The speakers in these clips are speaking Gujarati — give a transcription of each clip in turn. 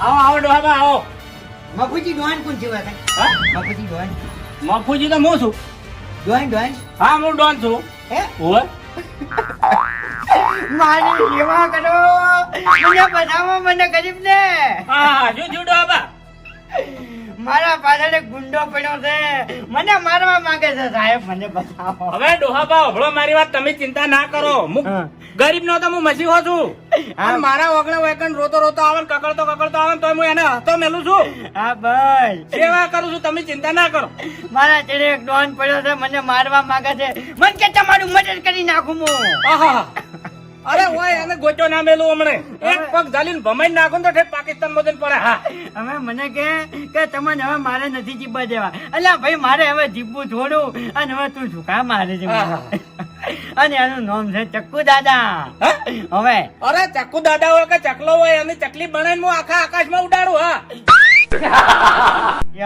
આવો આવો ડોહાબા આવો. મફુજી ડોહાન કોણ છે વાત હા? મફુજી ડોહાન મફુજી તો હું છું. ડોહાન ડોહાન હા હું ડોન છું. હે ઓવે મારી સેવા કરો મને બતાવો મને ગરીબ ને હા જો જો ડોહાબા. મારા પાછળ એક ગુંડો પડ્યો છે મને મારવા માંગે છે સાહેબ મને બતાવો હવે ડોહાબા હભળો મારી વાત, તમે ચિંતા ના કરો. હું હા. ગરીબ નો તો હું મસીહો છું. હા. અને મારા વગણે વેકણ રોતો રોતો આવે ને કકડતો આવે ને તોય હું એને હસતો મેલું છું. હા ભાઈ સેવા કરું છું, તમે ચિંતા ના કરો. મારા ચેડે એક ડોન પડ્યો છે મને મારવા માંગે છે મને કે તમારું મદદ કરી નાખું હું આહા. અરે ઓય એને ગોચો ના મેલું હમણે એક પગ ઝાલીને ભમાઈ નાખો ને તો ઠેઠ પાકિસ્તાન માં જઈને પડે. હા હવે મને કે તમને હવે મારે નથી જીવવા દેવા અલ્યા ભાઈ મારે હવે જીવવું થોડું અને હવે તું શું કામ મારે છે મને? અને એનું નામ છે ચક્કુ દાદા હા? હવે અરે ચક્કુ દાદા હોય કે ચકલો હોય એની ચકલી બનાવીને હું આખા આકાશમાં ઉડાડું. હા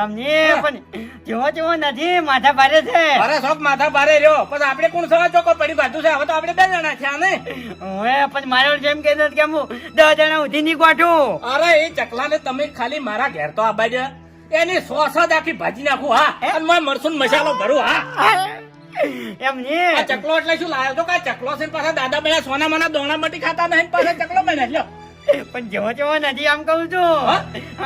એમની પણ જેવો જેવો નથી માથા ભારે છે અરે શોખ માથા ભારે રહ્યો પછી આપણે કોણ સવા ચોકો પડી ગાધું છે. હવે તો આપણે 2 જણા છે ને. હવે પણ મારો જેમ કે કે હું 10 જણા ઉધી ની ગોઠું અરે એ ચકલાને તમે ખાલી મારા ઘેર તો આબાજ એની સોસ જ આખી ભાજી નાખું. હા અને મેં મરસું ને મસાલો ભરું. હા એમની આ ચકલો એટલે શું લાવ્યો તો કે ચકલો છે ને પાછા દાદા બન્યા સોના માના દોણા મટી ખાતા નહીં પાછા ચકલો બન્યા લ્યો. પણ જેવો જેવો નથી આમ કહું છું હા?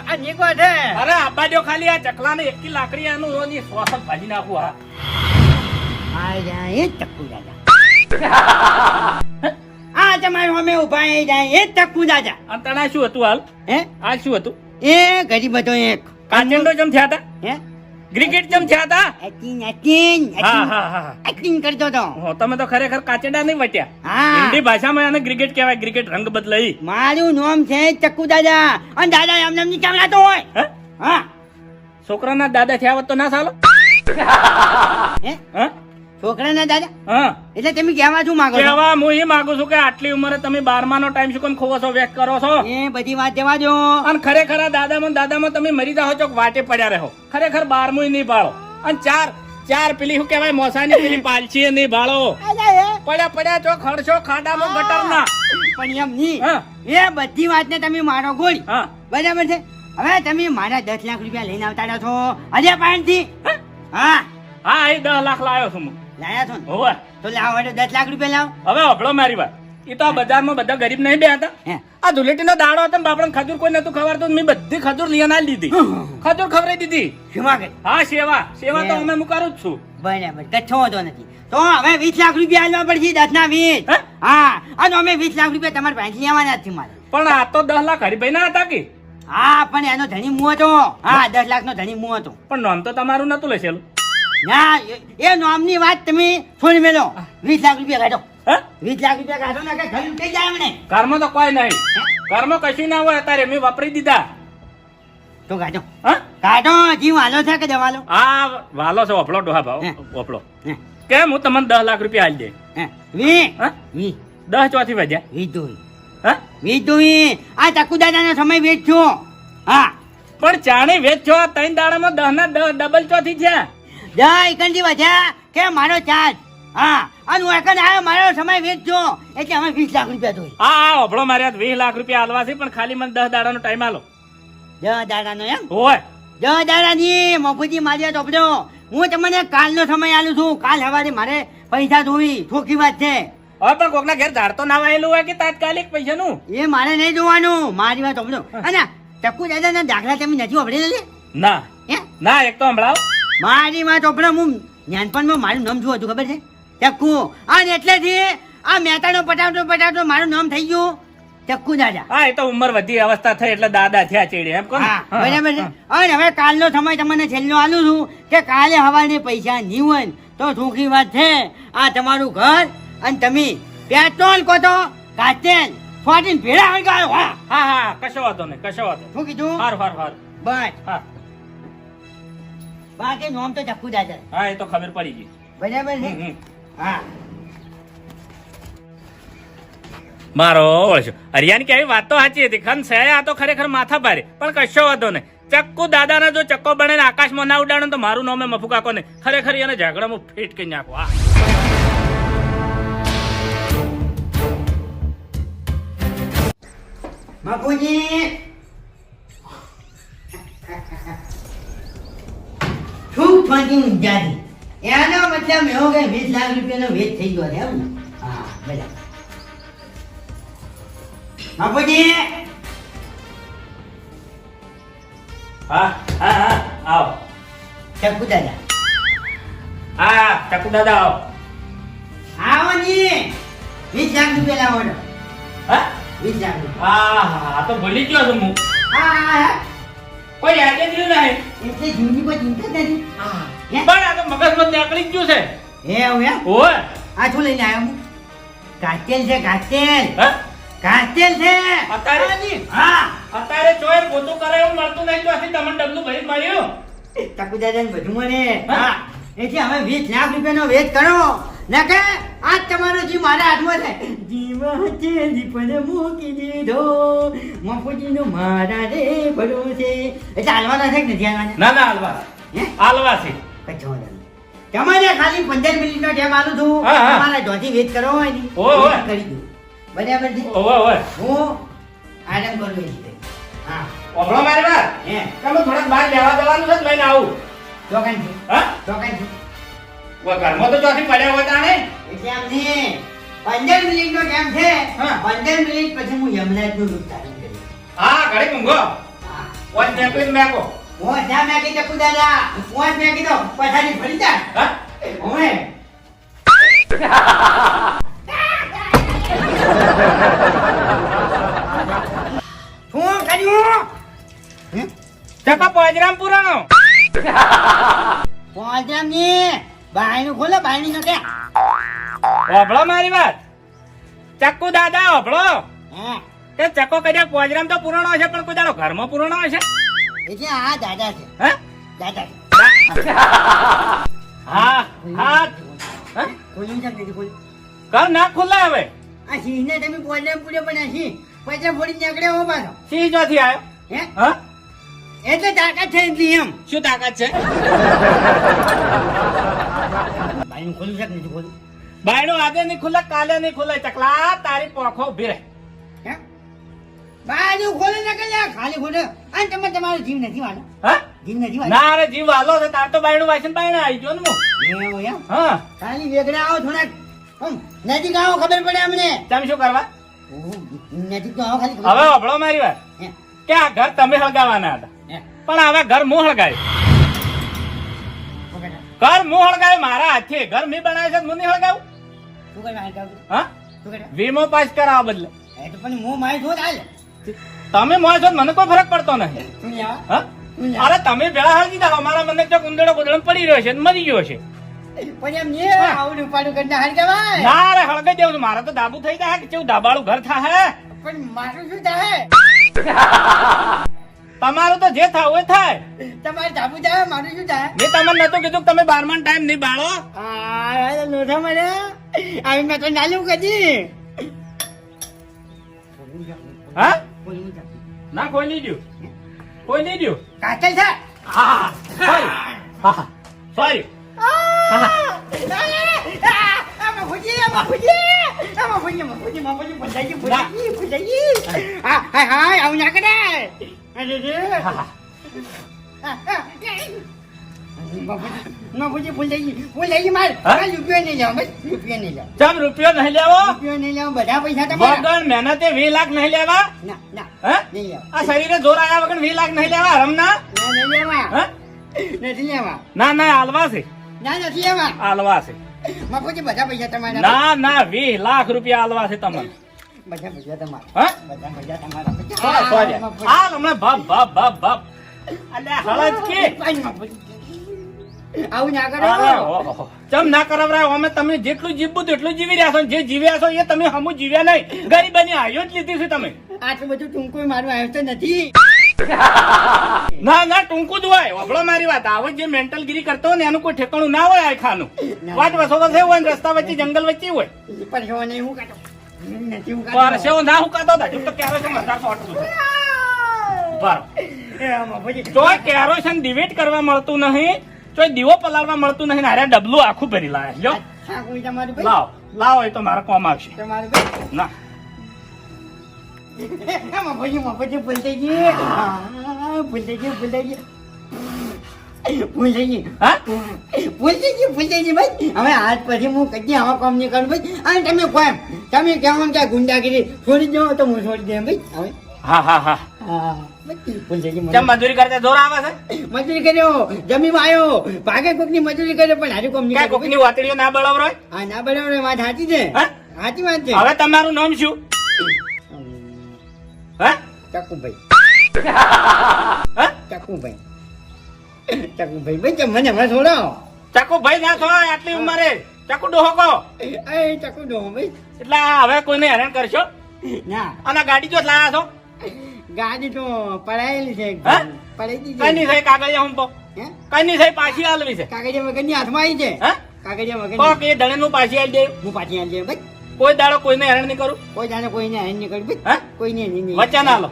આ નીકો છે અરે આબાજો ખાલી આ ચકલાને એકી લાકડી આનું ઓની સોસ જ ભાજી નાખું. હા આ જાય એ ચક્કુ દાદા આ તમારી સામે ઉભા એ જાય એ ચક્કુ દાદા અને તને શું હતું હાલ? હે આ શું હતું? એ ગરીબ હતો એક કાચંડો જમ થયા હતા? હે ક્રિકેટ જમ થયા હતા? હા હા હા એક્ટિંગ કરતો હતો હો, તમે તો ખરેખર કાચંડા નહીં વટ્યા. હા હિન્દી ભાષામાં એને ક્રિકેટ કહેવાય. ક્રિકેટ રંગ બદલાઈ. મારું નામ છે ચક્કુ દાદા અને દાદા એમ નામની કેમ લાતો હોય હે? હા છોકરાના દાદા થયા હોત તો ના ચાલો? હે હા? છોકરાના દાદા હા એટલે તમે કહેવા શું માંગો છો કહેવા હું એ માંગુ છું કે આટલી ઉંમરે તમે 12મા નો ટાઈમ શું કેમ ખોવો છો, વેસ્ટ કરો છો? એ બધી વાત જવા દો અને ખરેખર આ દાદામાં તમે મરી જાઓ છો, વાટે પડ્યા રહો. ખરેખર 12મું નહીં ભાળો. અને ચાર પેલી શું કહેવાય મોસાની પેલી પાલછી નહીં ભાળો. પડ્યા છો ખડશો ખાડામાં ગટરના. પણ એમ નહીં હા એ બધી વાતને તમે મારો ગોળી હા બરાબર છે હવે તમે મારા 10 લાખ રૂપિયા લઈને આવતા રહ્યા છો હજે પાણીથી હા હા એ 10 લાખ લાવ્યો છું હું. લાયા છો ને હોવે તો લાવો એટલે 10 લાખ રૂપિયા લાવો હવે હભળો મારી વાત. એ તો આ બજારમાં બધા ગરીબ નહીં બે હતા. હે આ ધુલેટીનો દાડો હતો ને બાપડને ખજૂર કોઈ નતું ખવડાવતું. મેં બધી ખજૂર લઈને આલી દીધી. ખજૂર ખવડાવી દીધી. શેમાં ગઈ હા સેવા તો અમે હું કરું જ છું. બરાબર કચ્છો હતો નથી તો હવે 20 લાખ રૂપિયા આલવા પડશે 10 ના 20 હે? હા અને અમે 20 લાખ રૂપિયા તમારા પાસેથી લેવાના જ છે મારે પણ આ તો 10 લાખ હરીભાઈ ના હતા કે? હા પણ એનો ધણી મું હતો હા 10 લાખ નો ધણી મું હતો પણ નામ તો તમારું નતું લેશેલું. ના એ નામની વાત તમે છોડી મેલો 20 લાખ રૂપિયા કાઢો હે? 20 લાખ રૂપિયા કાઢો ને કે ઘર લૂંટાઈ જાય મને ઘરમાં તો કોઈ નહીં. ઘરમાં કશું ના હોય અત્યારે મેં વાપરી દીધા. તો કાઢો હા કાઢો જીવ હાલો છે કે દવાલો આ વાલો છે વપલો ડોહા ભાવ હે. વપલો હે કેમ હું તમને 10 લાખ રૂપિયા આલી દે. હે વી હા વી 10 ચોથી વધ્યા. વીધું હા વીધું આ ચક્કુ દાદાનો સમય વેચજો હા પણ ચાણી વેચો 3 દાડામાં 10 ના ડબલ ચોથી થયા. જા એકંદી વધ્યા કે મારો ચાર્જ હા અને હું એકંદ આવ્યો મારો સમય વેચજો એટલે અમે 20 લાખ રૂપિયા જોઈ હા વપડો મારે 20 લાખ રૂપિયા આલવા છે પણ ખાલી મને 10 દાડાનો ટાઈમ આલો. દાદાનો એમ હોય દાદાની મફુજી મારી ચોપડો હું તમને કાલનો સમય આલું છું કાલ સવારે મારે પૈસા જોવી ચોખ્ખી વાત છે હવે પણ કોકના ઘેર ઝાડ તો ના વાયેલું હોય કે તાત્કાલિક પૈસાનું? એ મારે નહીં જોવાનું મારી વાત ચોપડો અને ચક્કુ દાદાના દાખલા તમે નથી વાપરેલા ના હે ના એક તો હમણાં મારી વાત ચોપડો હું નાનપણમાં મારું નામ શું હતું ખબર છે ચક્કુ અને એટલેથી આ મહેતાનો પટાવતો મારું નામ થઈ ગયું ચક્કુ દાદા હા એ તો ઉંમર વધી અવસ્થા થઈ એટલે દાદા થયા ચેડી એમ કોણ? હા બરાબર છે અને હવે કાલનો સમય તમને છેલ્લો આલું છું કે કાલે હવાને પૈસા નહીં હોય ને તો સુખી વાત છે આ તમારું ઘર અને તમે પેટ્રોલ કો તો કાચેલ ફાટીને ભેળા હોય ગયો હા હા હા કશો વાંધો નહીં કશો વાંધો. શું કીધું હારું બસ હા બાકી નામ તો ચક્કુ દાદા હા એ તો ખબર પડી ગઈ. બરાબર છે હા મારો ઓળશો હરિયાની કેવી વાત તો સાચી હતી. ખન છે આ તો ખરેખર માથા ભારે પણ કશો વાંધો નહીં. ચક્કુ દાદાના જો ચક્કો બને ને આકાશમાં ના ઉડાડે તો મારું નામે મફુ કાકો ને ખરેખર એને ઝઘડામાં ફીટ કરી નાખો. હા બાપુજી ઉઠવાની ઊંઝાથી. એનો મતલબ એવો કે 20 લાખ રૂપિયાનો વેચ થઈ ગયો છે એમ ને? હા બરાબર. બાપુજી હા હા હા આવો. ચકુ દાદા હા ચકુ દાદા આવો. આવો ની 20 લાખ રૂપિયા લાવો ને. હા 20 લાખ રૂપિયા. હા હા તો ભૂલી ગયો છું હું. હા કોઈ યાદ જ રહ્યું નહીં. એટલે જૂની કોઈ ચિંતા જ નથી. હે? પણ આ તો મગજમાં નીકળી જ ગયું છે. એવું એમ? ઓય આ શું લઈને આવ્યો હું? કાચેલ છે કાચેલ. હા કાચેલ છે. અત્યારે હા અત્યારે ચોય પોતું કરે એવું મળતું નહીં તો આથી તમને ડબલું ભરી મળ્યું. ચકુ દાદા ને બધું મને. હા. એટલે હવે 20 લાખ રૂપિયાનો વેચ કરો નકે આજ તમારો જીવ મારા હાથમાં છે. જીવ હથેળી પર મૂકી દીધો મફુજીનો મારા રે ભરોસે. એટલે હાલવાના છે કે નથી હાલવાના? ના ના હાલવા હે? હાલવા છે. કચ્છો વાળા. તમારે ખાલી 15 મિનિટનો ટાઈમ આલું છું. હા, હા. તમારા જોથી વેચ કરો હોય ને ઓય, ઓય. વેચ કરી દઉં. બરાબર છે? ઓવે ઓવે હું આરામ કરું એ રીતે. હા ઓભળો મારી વાત. હે તમે થોડાક બહાર લેવા જવાનું છે તો લઈને આવું. ચોકાન છે હા ચોકાન છે. ઓય ઘરમાં તો ચોથી પડ્યા હોય તાણે. એટલે આમ ને 15 મિનિટનો ટાઈમ છે. હા. 15 મિનિટ પછી હું યમરાજનું રૂપ ધારણ કરીશ. હા ઘડી મૂંગો. હા. ઓય મેકીને મેકો. હું ત્યાં મેકી ચકુ દાદા હું મેકી દો પછાડી ફરી જા. હા ઓય શું કર્યું? ચકા પોજરામ પુરાણો. પહોંચ્યા ની બાયણું ખોલો બાયણી નો કે. ઓભળો મારી વાત. ચક્કુ દાદા ઓભળો. હા કે ચક્કો કદાચ પોજરામ તો પુરાણો હશે પણ કોઈ દાડો ઘરમાં પુરાણો હશે. એટલે આ દાદા છે હે દાદા છે. હા હા હે? ખોલ્યું છે કે નથી ખોલ્યું? ઘર ના ખુલ્લા હવે. આ સિંહને તમે પોલરામ પૂરે પણ આ સિંહ પૈસા ફોડી નીકળ્યો હો પાછો. સિંહ ચોથી આવ્યો. હે હા એટલે તાકાત છે એટલી એમ. શું તાકાત છે? બાયણું ખોલ્યું છે કે નથી ખોલ્યું? બાયણું આજે નહીં ખુલ્લે કાલે નહીં ખુલ્લે ચકલા તારી પોખો ઉભી રહે. હે બાયણું ખોલી નાખે ખાલી ખોલે અને તમે તમારો જીવ નથી વાળો. હા જીવ નથી વાળો. ના રે જીવ વાલો છે તાર તો બાયણું વાંચીને બાયણે આવી ગયો ને હું. એવું એમ? હા ખાલી વેગડા આવો થોડાક આમ નજીક આવો ખબર પડે અમને. તમે શું કરવા? ઓહો, નજીક તો આવો ખાલી ખબર હવે ઓભળો મારી વાત. હે, કે આ ઘર તમે હળગાવાના હતા હે, પણ હવે ઘર હું હળગાવ્યું. શું કરે? ઘર હું હળગાવ્યું મારા હાથે. ઘર મેં બનાવ્યું છે હું નહીં હળગાવું. શું કરે મારે કહું? હા શું કરે? વીમો પાસ કરાવવા બદલે એ તો પણ હું મારી શોધ હાલ. તમે મોય છો મને કોઈ ફરક પડતો નથી. તું જા. હા તું જા. અરે તમે પેલા હળગી દાખો મારા મને ચોક ઉંદરડો ગોદડો પડી રહ્યો છે ને મરી ગયો છે. પણ એમ ને આવું ઉપાડું કરીને હાલ કહેવાય. ના રે હળગાઈ દેવું છું. મારે તો દાબુ થઈ જાય કે કેવું દાબાળું ઘર થાય. પણ મારું શું થાય? તમારું તો જે થાવ એ થાય. તમારે ધાબુ જાય મારું શું થાય? મેં તમને નતું કીધું કે તમે 12 ટાઈમ નહીં બાળો. આ લોઢા મને આવી મેં તો નાલું કદી. હા ના કોઈ નહીં દઉં. કોઈ નહીં દઉં. કાચલ છે. હા સોરી. હા સોરી. ચમ રૂપિયો નહીં લેવો. બધા પૈસા તમારા. વગર મહેનતે 20 લાખ નહીં લેવા. ના ના હે નહીં લેવા. આ શરીરે જોર આવ્યા વગર 20 લાખ નહીં લેવા હરમના. નહીં લેવા. હે નથી લેવા. ના ના હાલવા છે. ના નથી લેવા. હાલવા છે. બાપુજી બધા પૈસા તમારા. ના ના 20 લાખ રૂપિયા હાલવા છે તમને. બધા પૈસા તમારા. હા બધા પૈસા તમારા. હા, સોરી. હાલ હમણાં ભપ ભપ ભપ ભપ. અલ્યા હળદ કે આવું ના કરો. ઓહો. ચમ ના કરાવરાય અમે તમે જેટલું જીવવું તેટલું જીવી રહ્યા છો ને જે જીવ્યા છો એ તમે હમું જીવ્યા નહીં. ગરીબાની આયો જ લીધી છે તમે. આટલું બધું ટૂંકું મારું આવ્યું તો નથી. ના ના ટૂંકું જ હોય. ઓભળો મારી વાત. આવો જે મેન્ટલ ગીરી કરતો હોય ને એનું કોઈ ઠેકાણું ના હોય આ ખાનું. વાટ વસો વસે હોય ને રસ્તા વચ્ચે જંગલ વચ્ચે હોય. પરસેવો નહીં હું કાઢો. નથી હું પરસેવો ના હુકાતો હતા. જો તો કેરોસીન વધારે સોટતું છે. બરાબર. ચોય કેરોસીન ડિવેટ કરવા મળતું નહીં. ચોય દીવો પલાળવા મળતું નહીં. ને હારે ડબલું આખું ભરી લાયા. લ્યો તમારું લાવો લાવો એ તો મારા કોમ આવશે. તમારું ના મફોજી ભૂલ થઈ ગઈ. ભૂલ થઈ ગઈ ભૂલ થઈ ગઈ. ભૂલ થઈ ગઈ હા ભૂલ થઈ ગઈ ભાઈ હવે આજ પછી હું કદી આવા કામ નહીં કરું ભાઈ અને તમે કોમ તમે કહેવાનું કે ગુંડાગીરી છોડી દો તો હું છોડી દે ભાઈ હવે હા હા હા હા ભૂલ થઈ ગઈ કેમ મજૂરી કરતા જોર આવે છે મજૂરી કર્યો જમીમાં આવ્યો ભાગે કોકની મજૂરી કર્યો પણ હારી કોમ કઈ નહીં કોકની વાતડીઓ ના બળવરો હોય? હા ના બરાબર વાત સાચી છે હા? સાચી વાત છે હવે તમારું નામ શું હે ચકુભાઈ હે ચકુભાઈ ભાઈ કેમ મને હવે છોડો ચાકુ ભાઈ ના છો આટલી ઉંમરે ચાકુ ડોહો કહો એ ચકુ દો ભાઈ એટલે આ હવે કોઈને હેરાન કરશો ના અને ગાડી જો લાયા છો ગાડી તો પડાયેલી છે હા? પડાઈ કઈ દીધી નહીં થઈ કાગળિયા હું હે કઈ નહીં થઈ પાછી આલવી છે કાગળિયા વગરની હાથમાં આવી છે હે કાગળિયા તો વગરની કે ધણે નું પાછી આલી દે હું પાછી આવી ભાઈ કોઈ દાડો કોઈને હેરાન નહીં કરું કોઈ જાણે કોઈને હેરાન નહીં કર્યું ભાઈ હા કોઈને નહીં વચન આલો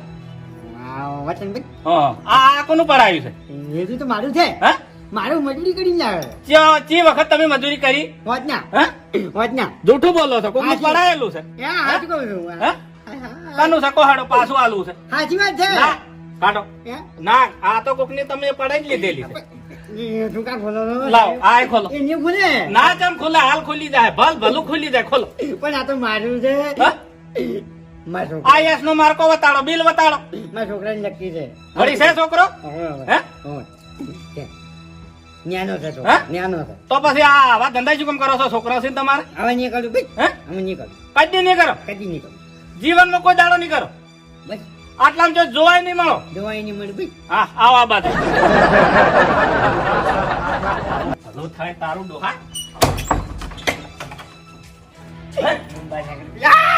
વચન ભાઈ હા આ કોનું પડાયું છે એ તો મારું છે હા મારું મજૂરી કરીને લાવે ચી વખત તમે મજૂરી કરી વાંચના હા વાંચના જૂઠું બોલો છો કોકનું હાચી. પડાયેલું છે એ હાચું કહું છું હા કાનું સકો હાડો પાછું આલું છે સાચી વાત છે ના કાઢો હે? ના આ તો કોકની તમે પડાઈ જ લીધેલી છે એ તું કા ખોલો લાવો આ ખોલો એ નહીં ખુલે ના ચમ ખુલે હાલ ખુલી જાય ભલું ખુલી જાય ખોલો પણ આ તો મારું છે હા? મારા છોકરા આ યસ નો માર્કો વતાડો બિલ વતાડો મારા છોકરાને નક્કી છે વળી છે છોકરો હે? ન્યાનો છે તો હે? ન્યાનો છે તો પછી આ આવા ધંધા શું કેમ કરો છો છોકરા છે ને તમારે હવે નહીં કરું ભાઈ હે હવે નહીં કરું કદી નહીં કરો કદી નહીં કરું જીવનમાં કોઈ દાડો નહીં કરો બસ આટલામાં જો જોવાય નહીં મળો દવાઈ નહીં મળી ભાઈ હા આવો આ બાજુ ભલું થાય તારું ડોહા હે? આ!